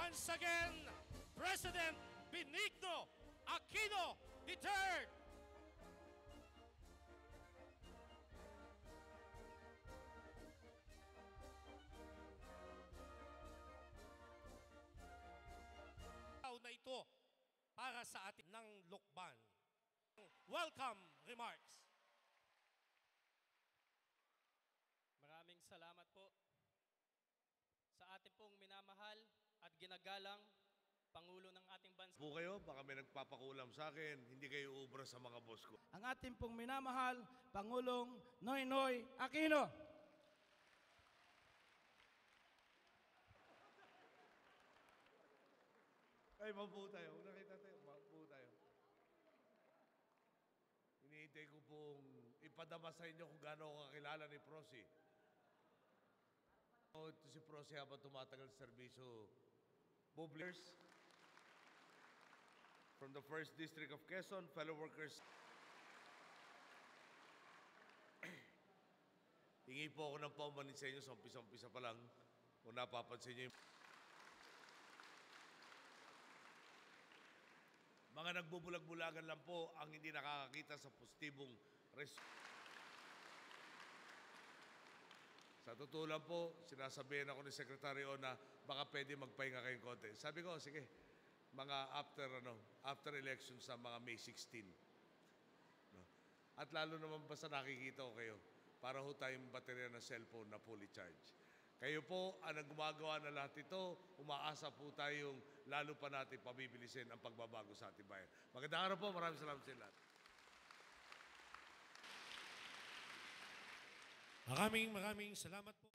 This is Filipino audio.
once again, President Benigno Aquino III. Na ito para sa atin ng Lukban. Welcome remarks. Maraming salamat po sa ating pong minamahal at ginagalang Pangulo ng ating bansa. Po kayo, baka may nagpapakulam sa akin, hindi kayo ubra sa mga boss ko. Ang ating pong minamahal, Pangulong Noynoy Aquino. Ay, mabuo tayo. Nakita tayo, mabuo tayo. Iniintay ko pong ipadama sa inyo kung gaano ako kakilala ni Prosi. Ito si Prosi habang tumatagal sa serbisyo. Publiers from the 1st District of Quezon, fellow workers. Hingi po ako ng paumanin sa inyo sa umpisa-umpisa pa lang kung napapansin nyo yung mga nagbubulag-bulagan lang po ang hindi nakakakita sa positibong Sa totoo lang po, sinasabihan ako ni Secretary O na baka pwede magpahinga kayong konti. Sabi ko, sige, mga after election sa mga May 16. No? At lalo naman basta nakikita ko kayo para ho tayong baterya ng cellphone na fully charged. Kayo po ang gumagawa na lahat ito, umaasa po tayong lalo pa natin pabibilisin ang pagbabago sa ating bayan. Magandang araw po, maraming salamat sa lahat. Maraming salamat po.